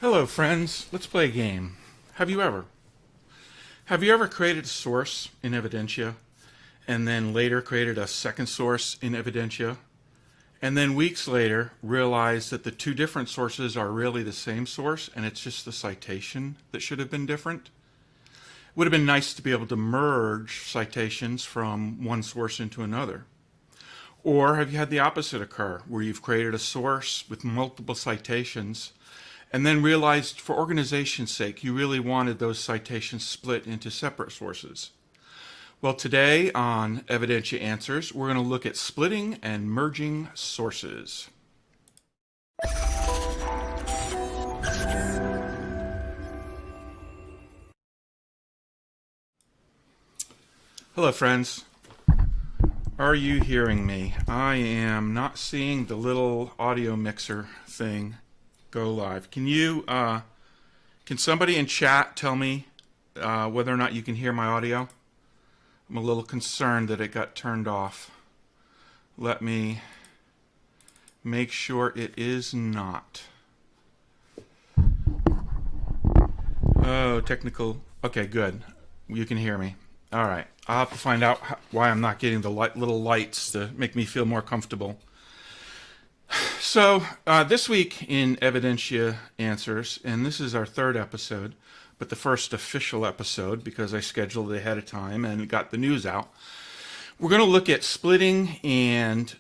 Hello friends, let's play a game. Have you ever? Have you ever created a source in Evidentia and then later created a second source in Evidentia and then weeks later realized that the two different sources are really the same source and it's just the citation that should have been different? It would have been nice to be able to merge citations from one source into another. Or have you had the opposite occur, where you've created a source with multiple citations and then realized for organization's sake you really wanted those citations split into separate sources? Well, today on Evidentia Answers, we're going to look at splitting and merging sources. Hello friends. Are you hearing me? I am not seeing the little audio mixer thing go live. Can somebody in chat tell me whether or not you can hear my audio? I'm a little concerned that it got turned off. Let me make sure it is not. Oh, technical. Okay, good. You can hear me. All right. I'll have to find out why I'm not getting the little lights to make me feel more comfortable. So this week in Evidentia Answers, and this is our third episode, but the first official episode because I scheduled it ahead of time and got the news out, we're going to look at splitting and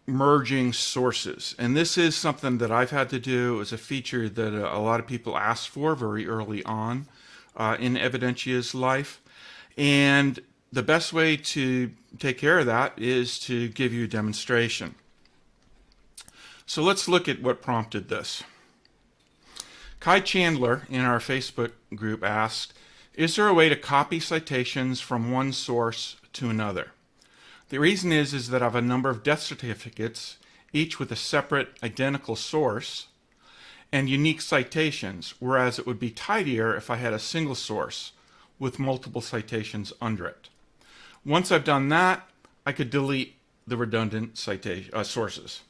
merging sources. And this is something that I've had to do as a feature that a lot of people asked for very early on in Evidentia's life. And the best way to take care of that is to give you a demonstration. So let's look at what prompted this. Kai Chandler in our Facebook group asked, is there a way to copy citations from one source to another? The reason is that I have a number of death certificates, each with a separate identical source and unique citations, whereas it would be tidier if I had a single source with multiple citations under it. Once I've done that, I could delete the redundant sources.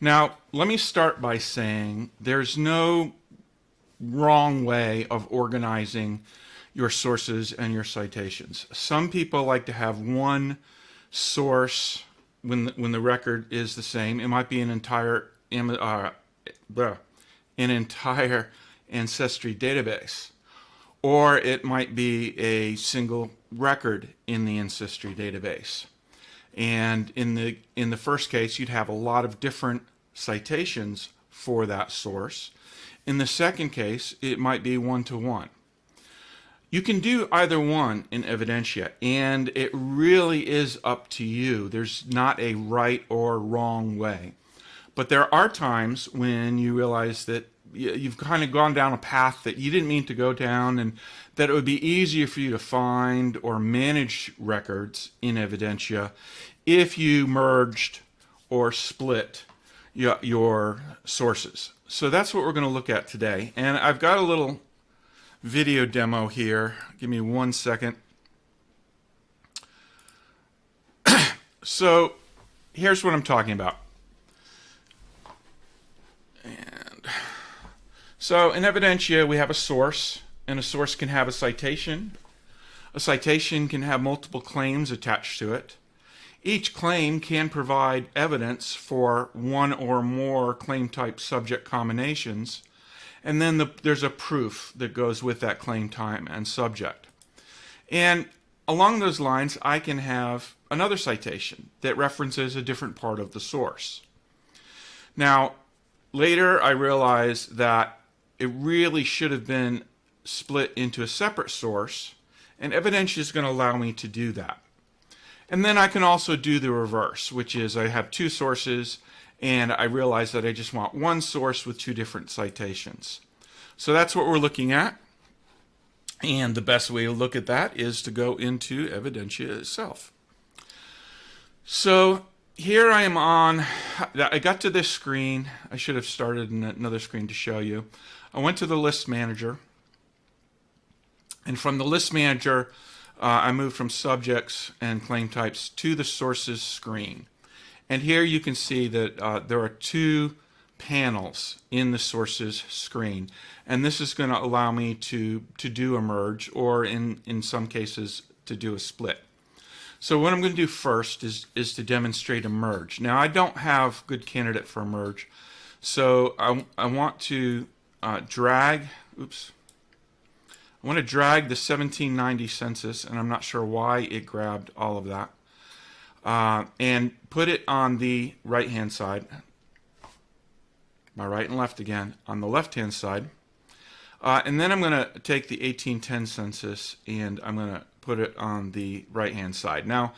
Now, let me start by saying there's no wrong way of organizing your sources and your citations. Some people like to have one source when the record is the same. It might be an entire ancestry database. Or it might be a single record in the ancestry database. And in the first case, you'd have a lot of different citations for that source. In the second case, it might be one-to-one. You can do either one in Evidentia, and it really is up to you. There's not a right or wrong way. But there are times when you realize that you've kind of gone down a path that you didn't mean to go down, and that it would be easier for you to find or manage records in Evidentia if you merged or split your sources. So that's what we're going to look at today. And I've got a little video demo here. Give me 1 second. So here's what I'm talking about. So in Evidentia, we have a source, and a source can have a citation. A citation can have multiple claims attached to it. Each claim can provide evidence for one or more claim type subject combinations, and then there's a proof that goes with that claim type and subject. And along those lines, I can have another citation that references a different part of the source. Now, later I realized that it really should have been split into a separate source, and Evidentia is going to allow me to do that. And then I can also do the reverse, which is I have two sources, and I realize that I just want one source with two different citations. So that's what we're looking at, and the best way to look at that is to go into Evidentia itself. So here I am I got to this screen. I should have started another screen to show you. I went to the list manager, and from the list manager, I moved from subjects and claim types to the sources screen. And here you can see that there are two panels in the sources screen, and this is going to allow me to do a merge, or in some cases to do a split. So what I'm going to do first is to demonstrate a merge. Now I don't have good candidate for a merge, so I want to drag the 1790 census, and I'm not sure why it grabbed all of that, and put it on the right hand side. My right and left again on the left hand side, and then I'm going to take the 1810 census and I'm going to put it on the right hand side. Now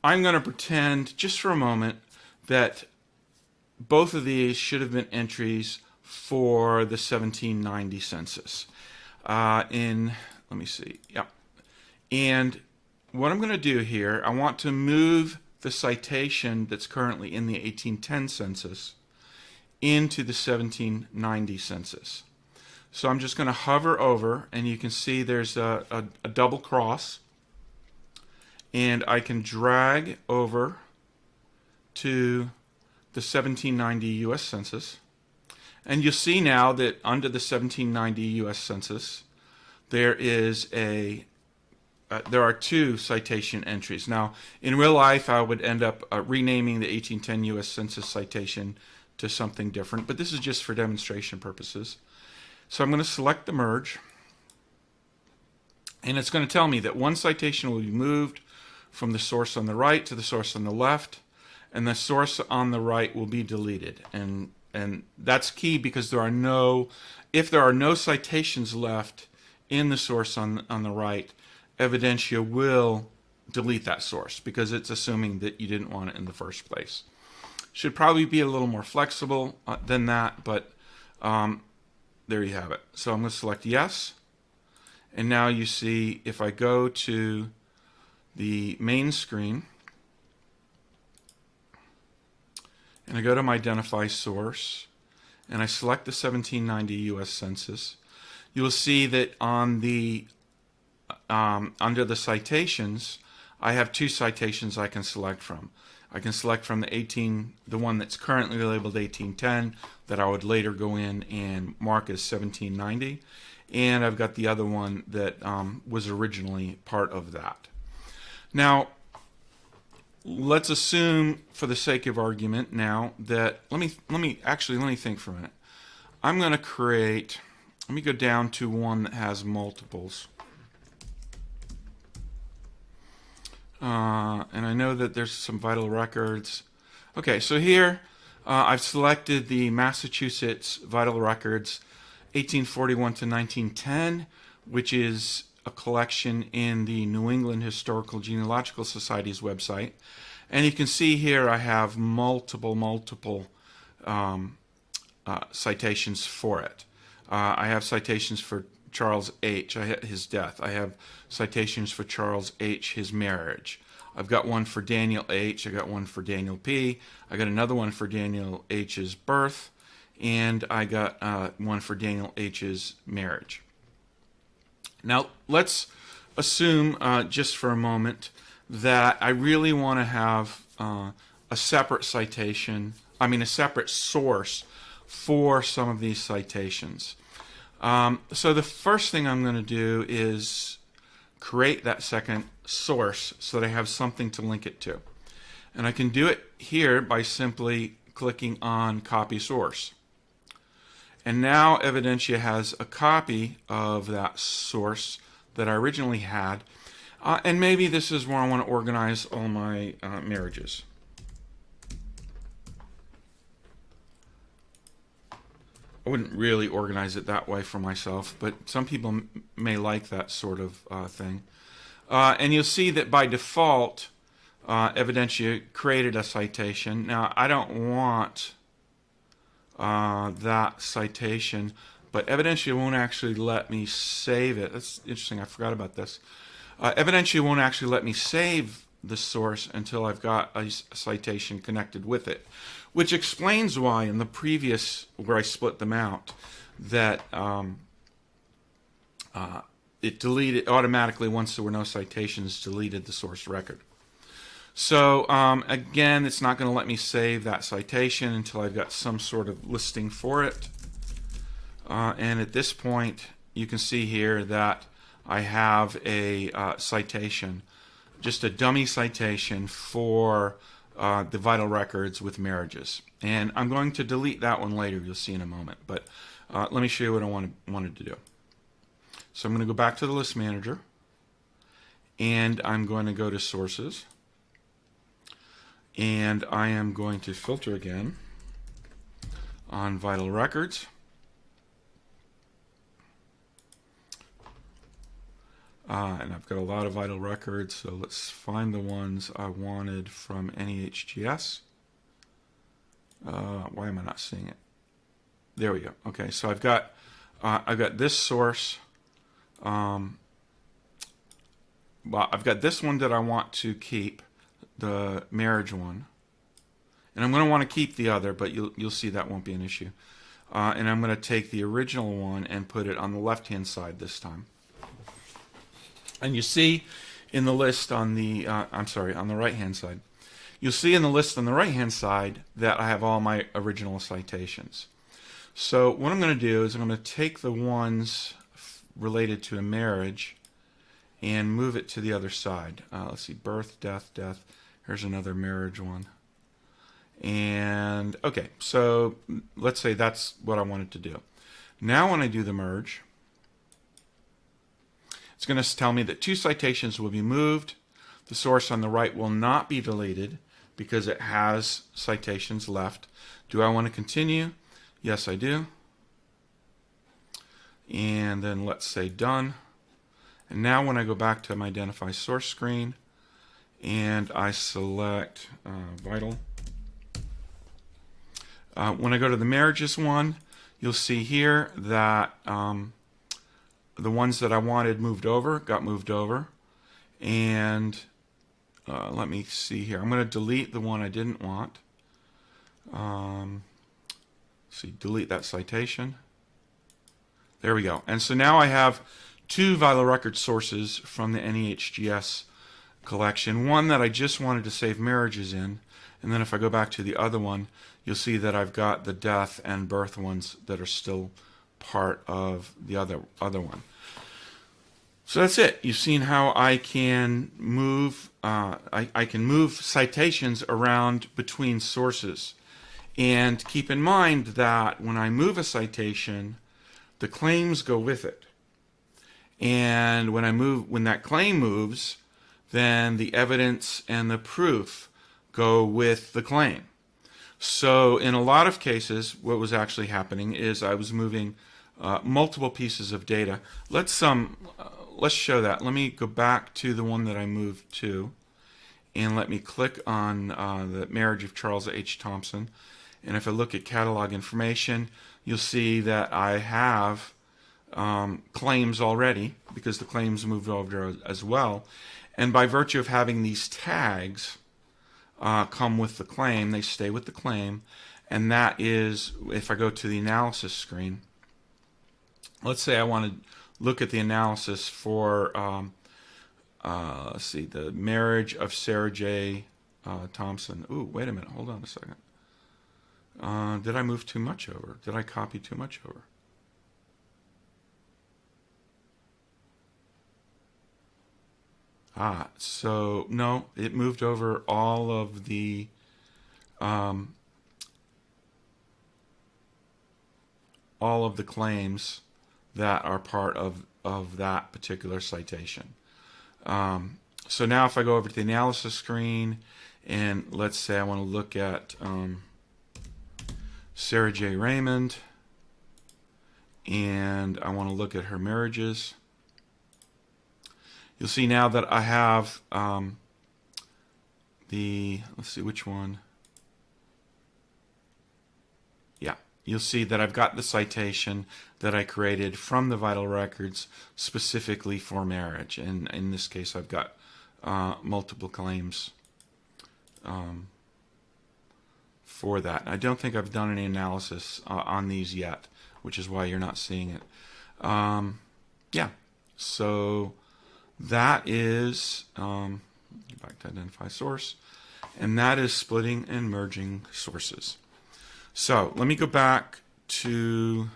I'm going to pretend just for a moment that both of these should have been entries for the 1790 census. Let me see, yeah. And what I'm going to do here, I want to move the citation that's currently in the 1810 census into the 1790 census. So I'm just going to hover over, and you can see there's a double cross, and I can drag over to the 1790 US Census, and you'll see now that under the 1790 US Census there is there are two citation entries. Now in real life I would end up renaming the 1810 US Census citation to something different, but this is just for demonstration purposes. So I'm going to select the merge, and it's going to tell me that one citation will be moved from the source on the right to the source on the left, and the source on the right will be deleted. And that's key, because if there are no citations left in the source on the right, Evidentia will delete that source because it's assuming that you didn't want it in the first place. Should probably be a little more flexible than that, but there you have it. So I'm going to select yes, and now you see if I go to the main screen and I go to my identify source and I select the 1790 US Census, you will see that on the under the citations I have two citations I can select from. I can select from the one that's currently labeled 1810 that I would later go in and mark as 1790, and I've got the other one that was originally part of that. Now let's assume, for the sake of argument now, that let me think for a minute. I'm going to let me go down to one that has multiples. And I know that there's some vital records. Okay, so here I've selected the Massachusetts Vital Records 1841 to 1910, which is a collection in the New England Historical Genealogical Society's website. And you can see here I have multiple citations for it. I have citations for Charles H., his death. I have citations for Charles H., his marriage. I've got one for Daniel H., I got one for Daniel P., I got another one for Daniel H.'s birth, and I got one for Daniel H.'s marriage. Now let's assume just for a moment that I really want to have a separate citation, a separate source for some of these citations. So the first thing I'm going to do is create that second source so that I have something to link it to. And I can do it here by simply clicking on copy source. And now Evidentia has a copy of that source that I originally had. And maybe this is where I want to organize all my marriages. I wouldn't really organize it that way for myself, but some people may like that sort of thing. And you'll see that by default, Evidentia created a citation. Now, I don't want that citation, but Evidentia won't actually let me save it. That's interesting. I forgot about this. Evidentia won't actually let me save the source until I've got a citation connected with it, which explains why in the previous, where I split them out, that it deleted automatically, once there were no citations, deleted the source record. So again, it's not going to let me save that citation until I've got some sort of listing for it. And at this point, you can see here that I have a citation, just a dummy citation for the vital records with marriages. And I'm going to delete that one later, you'll see in a moment. But let me show you what I wanted to do. So I'm going to go back to the list manager, and I'm going to go to sources, and I am going to filter again on vital records. And I've got a lot of vital records, so let's find the ones I wanted from NEHGS. Why am I not seeing it? There we go. Okay, so I've got this source. Well, I've got this one that I want to keep, the marriage one, and I'm going to want to keep the other, but you'll see that won't be an issue. And I'm going to take the original one and put it on the left-hand side this time. And you see in the list on the on the right-hand side, you'll see in the list on the right-hand side that I have all my original citations. So what I'm going to do is I'm going to take the ones related to a marriage and move it to the other side. Let's see, birth, death, death. Here's another marriage one. And okay, so let's say that's what I wanted to do. Now when I do the merge, it's going to tell me that 2 citations will be moved. The source on the right will not be deleted because it has citations left. Do I want to continue? Yes, I do. And then let's say done. And now when I go back to my identify source screen and I select vital, when I go to the marriages one, you'll see here that the ones that I wanted got moved over. And let me see here. I'm going to delete the one I didn't want. See, delete that citation. There we go. And so now I have 2 vital record sources from the NEHGS collection. One that I just wanted to save marriages in. And then if I go back to the other one, you'll see that I've got the death and birth ones that are still part of the other one. So that's it. You've seen how I can move I can move citations around between sources. And keep in mind that when I move a citation, the claims go with it. And when that claim moves, then the evidence and the proof go with the claim. So in a lot of cases, what was actually happening is I was moving multiple pieces of data. Let's show that. Let me go back to the one that I moved to, and let me click on the marriage of Charles H. Thompson. And if I look at catalog information, you'll see that I have claims already, because the claims moved over as well. And by virtue of having these tags come with the claim, they stay with the claim. And that is, if I go to the analysis screen, let's say I want to look at the analysis for, let's see, the marriage of Sarah J. Thompson. Ooh, wait a minute, hold on a second. Did I move too much over? Did I copy too much over? So no, it moved over all of the claims that are part of that particular citation. So now if I go over to the analysis screen, and let's say I want to look at Sarah J. Raymond, and I want to look at her marriages, you'll see now that I have let's see which one. Yeah, you'll see that I've got the citation that I created from the vital records specifically for marriage. And in this case, I've got multiple claims for that. I don't think I've done any analysis on these yet, which is why you're not seeing it. Yeah, so that is back to identify source, and that is splitting and merging sources. So let me go back to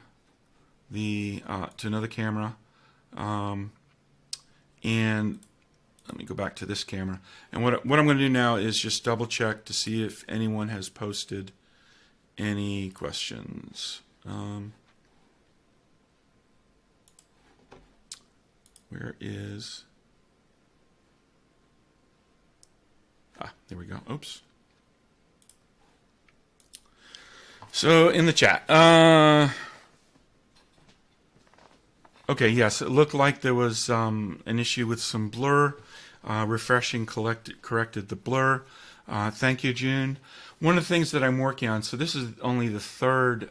the to another camera, and let me go back to this camera. And what I'm going to do now is just double check to see if anyone has posted any questions. Where is... there we go. Oops. So in the chat, okay, yes, it looked like there was an issue with some blur. Refreshing corrected the blur. Thank you, June. One of the things that I'm working on, so this is only the third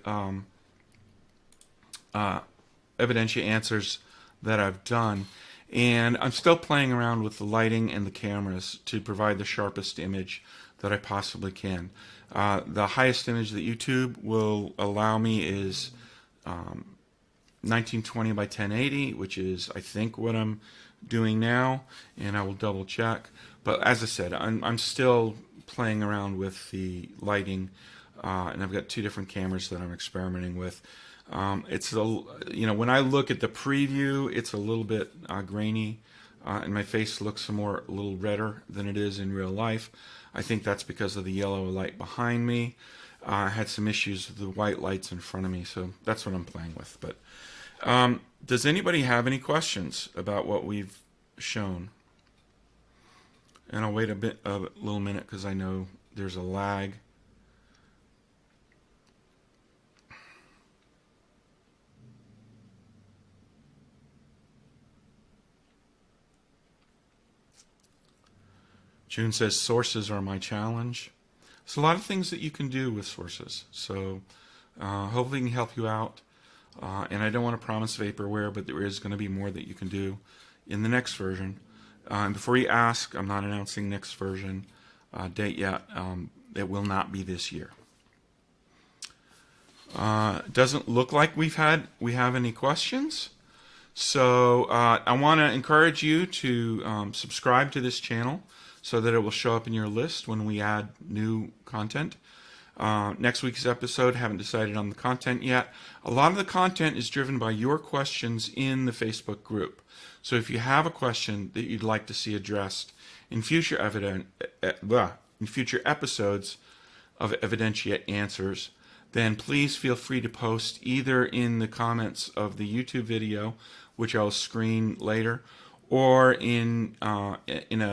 Evidentia Answers that I've done, and I'm still playing around with the lighting and the cameras to provide the sharpest image that I possibly can. The highest image that YouTube will allow me is 1920 by 1080, which is, I think, what I'm doing now, and I will double check. But as I said, I'm still playing around with the lighting, and I've got two different cameras that I'm experimenting with. It's when I look at the preview, it's a little bit grainy, and my face looks a little redder than it is in real life. I think that's because of the yellow light behind me. I had some issues with the white lights in front of me, so that's what I'm playing with. But does anybody have any questions about what we've shown? And I'll wait a little minute because I know there's a lag. June says, sources are my challenge. There's a lot of things that you can do with sources. So hopefully it can help you out. And I don't want to promise vaporware, but there is going to be more that you can do in the next version. And before you ask, I'm not announcing next version date yet. It will not be this year. It doesn't look like we have any questions. So I want to encourage you to subscribe to this channel so that it will show up in your list when we add new content. Next week's episode, haven't decided on the content yet. A lot of the content is driven by your questions in the Facebook group. So if you have a question that you'd like to see addressed in future episodes of Evidentia Answers, then please feel free to post either in the comments of the YouTube video, which I'll screen later, or in a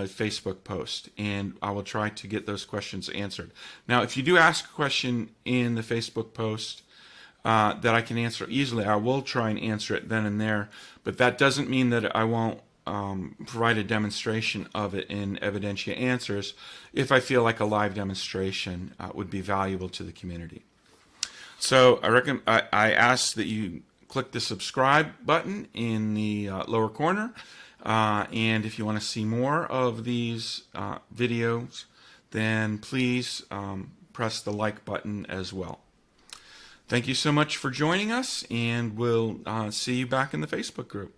Facebook post, and I will try to get those questions answered. Now, if you do ask a question in the Facebook post that I can answer easily, I will try and answer it then and there, but that doesn't mean that I won't provide a demonstration of it in Evidentia Answers if I feel like a live demonstration would be valuable to the community. So I ask that you click the subscribe button in the lower corner. And if you want to see more of these videos, then please press the like button as well. Thank you so much for joining us, and we'll see you back in the Facebook group.